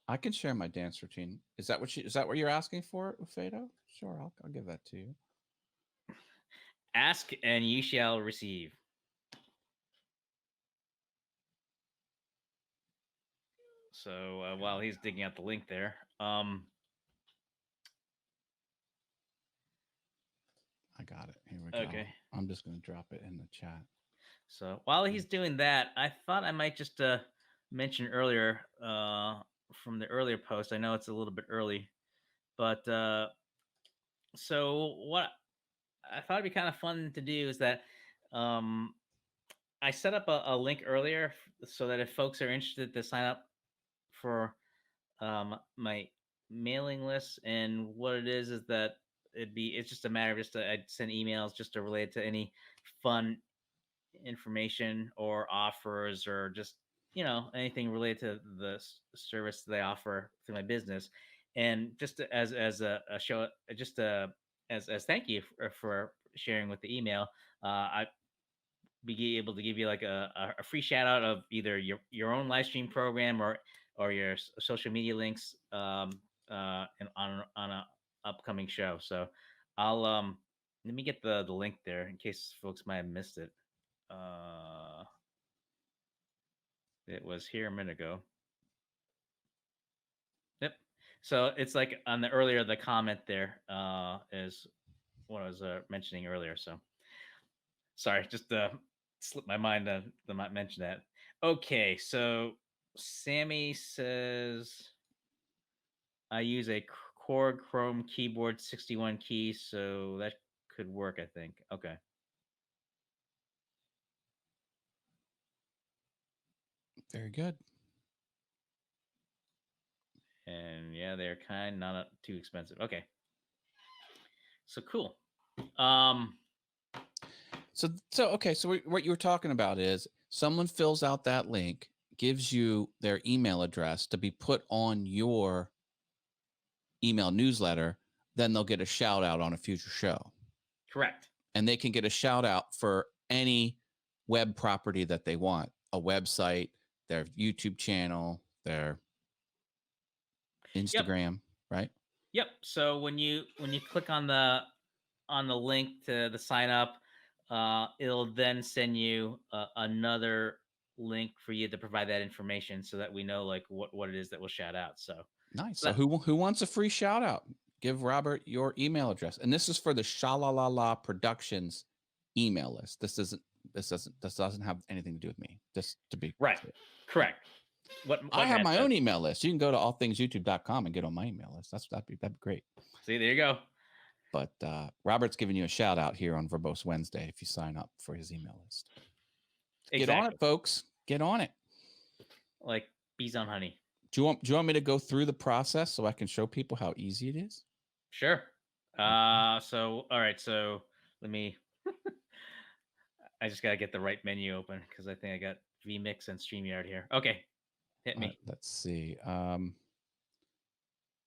I can share my dance routine. Is that what you're asking for, Ufedo? Sure, I'll give that to you. ask and you shall receive. So while he's digging out the link there, I got it. Here we go. okay. I'm just going to drop it in the chat. So while he's doing that, I thought I might just mention earlier from the earlier post. I know it's a little bit early, but so what I thought it'd be kind of fun to do is that um, I set up a link earlier so that if folks are interested to sign up for my mailing list, and what it is that it's just a matter of I'd send emails just to relate to any fun information or offers, or just anything related to the service they offer through my business, and just as a show, just as thank you for sharing with the email. I be able to give you like a free shout out of either your own live stream program, or your social media links, and on a upcoming show. So I'll Let me get the link there in case folks might have missed it. It was here a minute ago. Yep. So it's like on the comment there is what I was mentioning earlier. So sorry, just slipped my mind to not mention that. Okay, so Sammy says I use a Core Chrome keyboard 61 keys, so that could work, I think. Okay. Very good. And yeah, they're kind not too expensive. Okay. So cool. Um So okay. So what you were talking about is someone fills out that link, gives you their email address to be put on your email newsletter, then they'll get a shout out on a future show. correct. And they can get a shout out for any web property that they want, a website, their YouTube channel, their Yep. Instagram, right? Yep. So when you click on the link to the sign up, it'll then send you another link for you to provide that information so that we know like what it is that we'll shout out. So Nice. that, So who wants a free shout out? Give Robert your email address. And this is for the Shalalala Productions email list. This doesn't have anything to do with me. Just to be right. clear. Correct. What I have Matt my said. own email list. You can go to allthingsyoutube.com and get on my email list. That'd be great. See, there you go. But Robert's giving you a shout out here on Verbose Wednesday if you sign up for his email list. Exactly. Get on it, folks. Get on it. Like bees on honey. Do you want me to go through the process so I can show people how easy it is? Sure. So all right, so let me I just gotta get the right menu open because I think I got vMix and StreamYard here. Okay. Hit me. Let's see.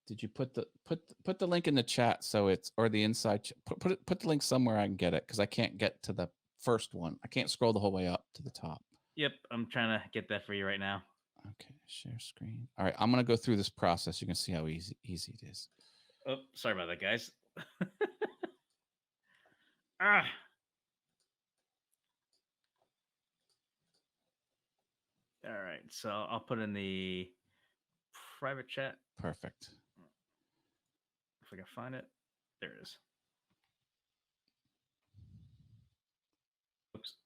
Did you put the link in the chat so it's or the inside put the link somewhere I can get it because I can't get to the first one. I can't scroll the whole way up to the top. Yep, I'm trying to get that for you right now. Okay, share screen. All right, I'm gonna go through this process. You can see how easy it is. Oh, sorry about that, guys. Ah. All right, so I'll put in the private chat Perfect. if I can find it. There it is. Oops,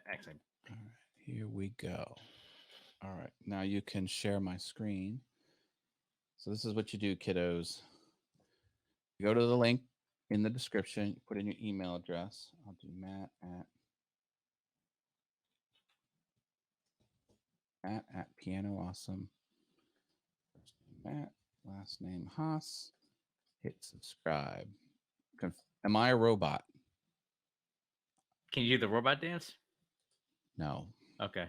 accent. All right, here we go. All right, now you can share my screen. So this is what you do, kiddos. You go to the link in the description, you put in your email address. I'll do Matt at Piano Awesome. First name Matt, last name Haas. Hit subscribe. Am I a robot? Can you do the robot dance? No. Okay.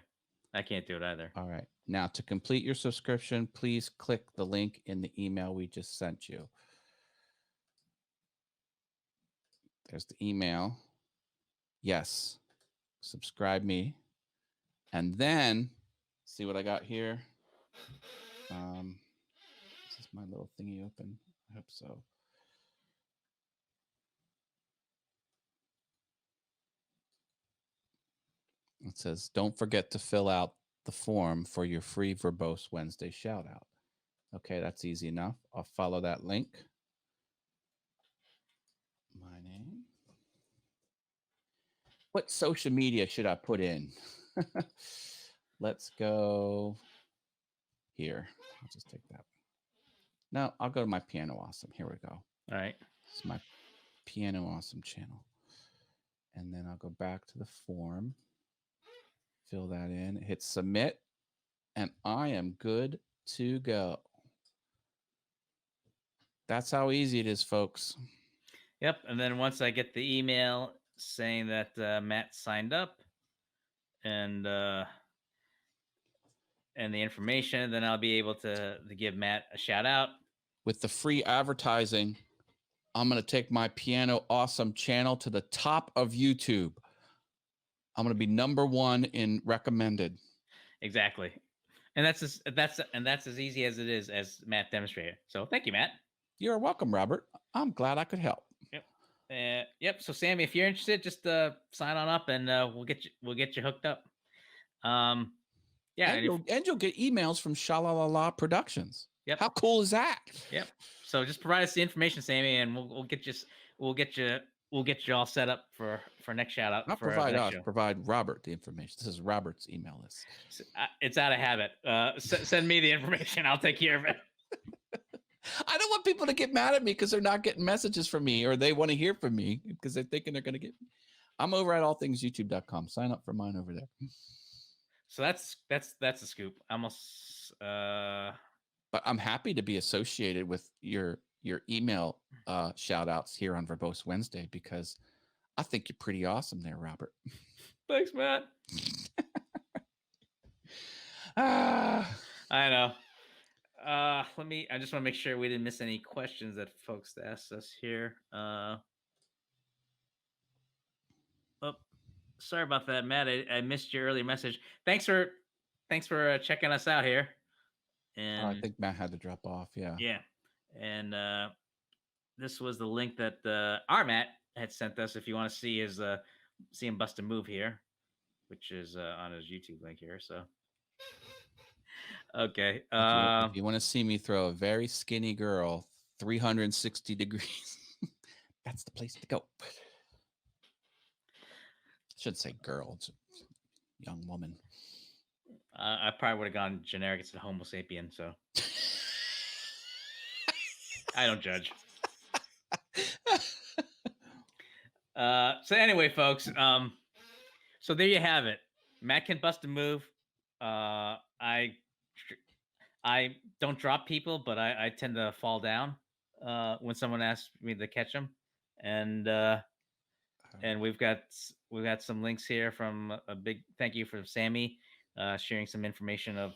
I can't do it either. All right. Now, to complete your subscription, please click the link in the email we just sent you. There's the email. Yes. Subscribe me. And then, see what I got here? Is this my little thingy open? I hope so. It says, don't forget to fill out the form for your free Verbose Wednesday shout out. Okay, that's easy enough. I'll follow that link. My name. What social media should I put in? Let's go here. I'll just take that. No, I'll go to my Piano Awesome. Here we go. All right. This is my Piano Awesome channel. And then I'll go back to the form. Fill that in. Hit submit. And I am good to go. That's how easy it is, folks. Yep. And then once I get the email saying that Matt signed up and the information, then I'll be able to give Matt a shout out. With the free advertising, I'm going to take my Piano Awesome channel to the top of YouTube. I'm going to be #1 in recommended. Exactly. And that's as easy as it is, as Matt demonstrated. So thank you, Matt. You're welcome, Robert. I'm glad I could help. Yep. Yep. So Sammy, if you're interested, just sign on up and we'll get you hooked up. Um, yeah. And And if you'll get emails from Shalalala Productions. yep, How cool is that? yep. So just provide us the information, Sammy, and we'll get you we'll get you we'll get you all set up for next shout out Not for the provide next us, show. provide Robert the information. This is Robert's email list. It's out of habit. Send me the information. I'll take care of it. I don't want people to get mad at me because they're not getting messages from me or they want to hear from me because they're thinking they're going to get me. I'm over at allthingsyoutube.com. Sign up for mine over there. So that's a scoop. Almost But I'm happy to be associated with your email shout outs here on Verbose Wednesday because I think you're pretty awesome there, Robert. thanks, Matt. Ah, I know. I just want to make sure we didn't miss any questions that folks asked us here. Oh, sorry about that, Matt. I missed your earlier message. Thanks for checking us out here. I And think Matt had to drop off. Yeah. yeah, and this was the link that our Matt had sent us. If you want to see him bust a move here, which is on his YouTube link here. So okay, If you want to see me throw a very skinny girl 360 degrees, that's the place to go. I should say girl. It's a young woman. I probably would have gone generic. It's a Homo sapien, so I don't judge. So anyway, folks, so there you have it. Matt can bust a move. Uh, I I don't drop people, but I tend to fall down when someone asks me to catch them, and we've got some links here from a big thank you for Sammy sharing some information of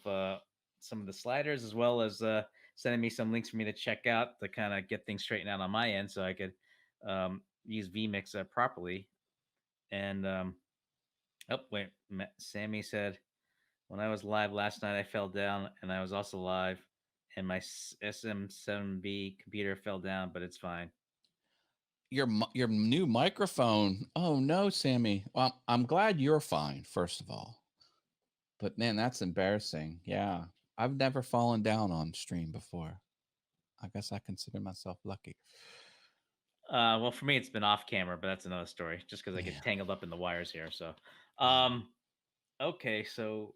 some of the sliders as well as sending me some links for me to check out to kind of get things straightened out on my end so I could use vmix properly. And oh wait, Sammy said when I was live last night I fell down and I was also live and my SM7B computer fell down, but it's fine. Your new microphone. Oh no, Sammy. Well, I'm glad you're fine, first of all. But man, that's embarrassing. Yeah. I've never fallen down on stream before. I guess I consider myself lucky. Well, for me, it's been off camera, but that's another story. Just because I get tangled up in the wires here. So, okay, so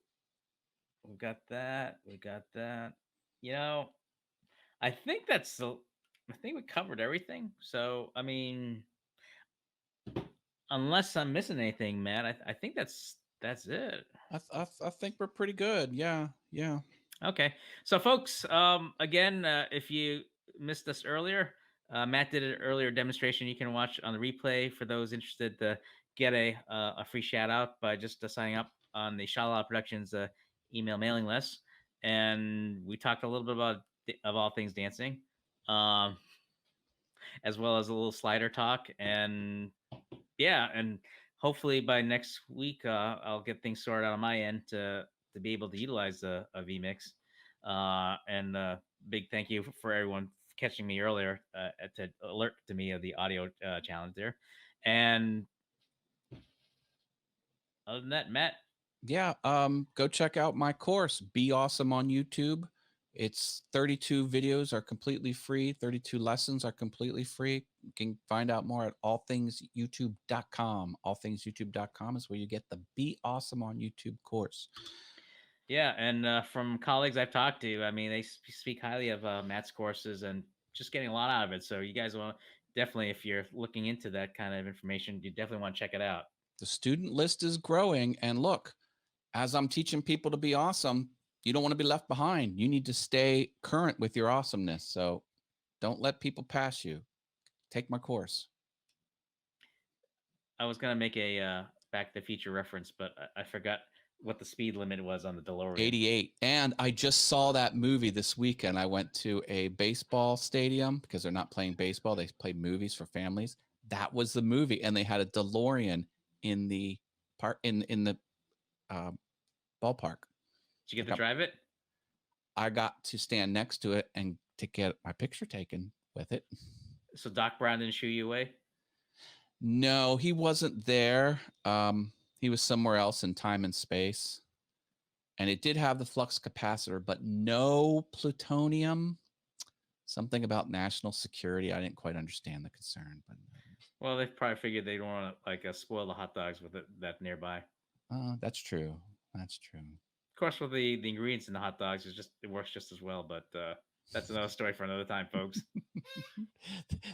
we got that. We got that. You know, I think that's the. I think we covered everything. So, I mean, unless I'm missing anything, Matt, I think that's it. I think we're pretty good. Yeah. Yeah. Okay. So, folks, again, if you missed us earlier, Matt did an earlier demonstration you can watch on the replay for those interested to get a free shout out by just signing up on the Shala Productions email mailing list. And we talked a little bit about of all things dancing, um, as well as a little slider talk. And yeah, and hopefully by next week, I'll get things sorted out on my end to be able to utilize a vmix. And big thank you for everyone catching me earlier to alert to me of the audio challenge there. And other than that, Matt. Yeah. Go check out my course, Be Awesome on YouTube. It's 32 videos are completely free. 32 lessons are completely free. You can find out more at allthingsyoutube.com. Allthingsyoutube.com is where you get the Be Awesome on YouTube course. Yeah, and from colleagues I've talked to, I mean, they speak highly of Matt's courses and just getting a lot out of it. So you guys want definitely, if you're looking into that kind of information, you definitely want to check it out. The student list is growing. And look, as I'm teaching people to be awesome, you don't want to be left behind. You need to stay current with your awesomeness. So don't let people pass you. Take my course. I was gonna make a Back to the Future reference, but I forgot what the speed limit was on the DeLorean. 88. And I just saw that movie this weekend. I went to a baseball stadium because they're not playing baseball. They play movies for families. That was the movie. And they had a DeLorean in the park in the ballpark. Did you get to drive it? I got to stand next to it and to get my picture taken with it. So Doc Brown didn't shoo you away? No, he wasn't there. He was somewhere else in time and space. And it did have the flux capacitor, but no plutonium. Something about national security. I didn't quite understand the concern, but Well, they probably figured they don't want to like spoil the hot dogs with that nearby. that's true. That's true. Of course, with the ingredients in the hot dogs, it works just as well. But that's another story for another time, folks.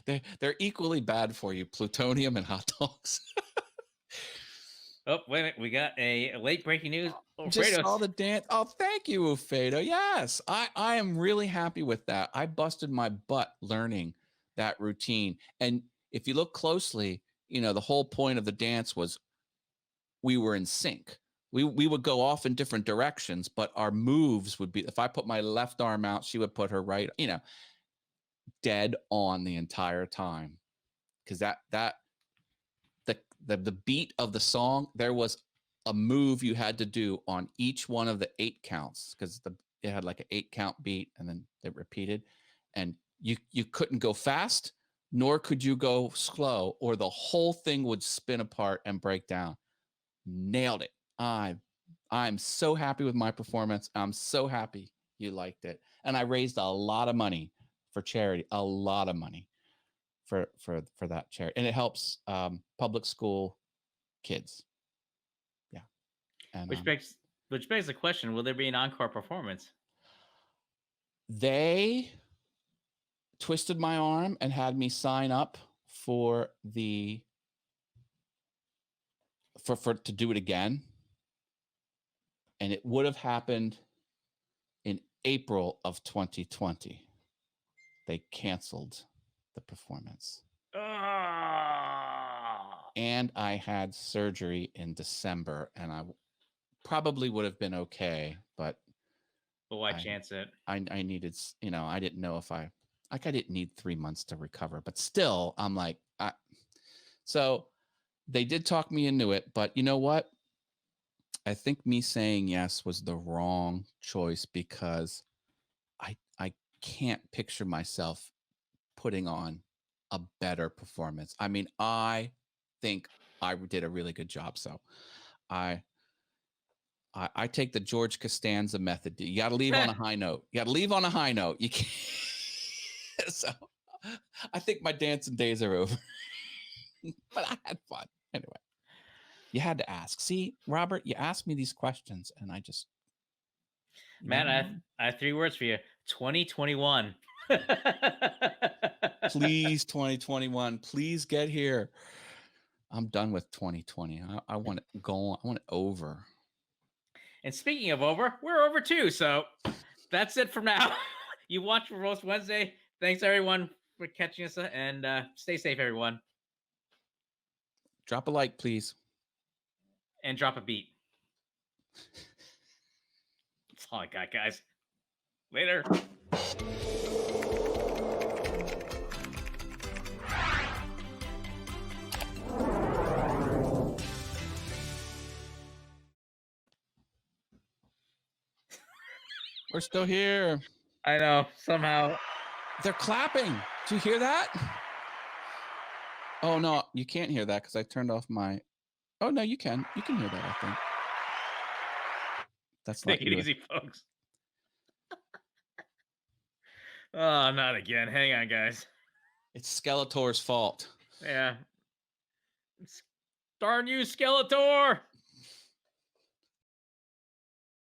They're equally bad for you, plutonium and hot dogs. Oh, wait a minute. We got a late breaking news. Oh, Just saw Fredo's. the dance. Oh, thank you, Ufedo. Yes, I am really happy with that. I busted my butt learning that routine. And if you look closely, the whole point of the dance was we were in sync. We would go off in different directions, but our moves would be, if I put my left arm out, she would put her right, dead on the entire time. Because the beat of the song, there was a move you had to do on each one of the 8 counts, because it had like an 8 count beat and then it repeated, and you couldn't go fast nor could you go slow, or the whole thing would spin apart and break down. Nailed it. I'm so happy with my performance. I'm so happy you liked it, and I raised a lot of money for charity, a lot of money for that charity, and it helps public school kids. Yeah, and Which begs the question: will there be an encore performance? they twisted my arm and had me sign up for to do it again, and it would have happened in April of 2020. They canceled the performance. And I had surgery in December, and I probably would have been okay, but why chance it? I needed, I didn't know if I didn't need 3 months to recover, but still, I'm like, so they did talk me into it, but you know what? I think me saying yes was the wrong choice, because I can't picture myself putting on a better performance. I mean, I think I did a really good job. So I take the George Costanza method. You got to leave on a high note. You got to leave on a high note. You can't. So I think my dancing days are over. But I had fun anyway. You had to ask. See, Robert, you asked me these questions, and I just. Matt, I have 3 words for you: 2021. Please, 2021, please get here. I'm done with 2020. I want it gone. I want it over. And speaking of over, we're over too. So that's it from now. You watch Roast Wednesday. Thanks everyone for catching us, and stay safe, everyone. Drop a like, please. And drop a beat. That's all I got, guys. Later. We're still here. I know. Somehow. They're clapping. Do you hear that? Oh, no, you can't hear that because I turned off my... Oh, no, you can. You can hear that, I think. That's Take it easy, folks. Oh, not again. Hang on, guys. It's Skeletor's fault. Yeah. Darn you, Skeletor!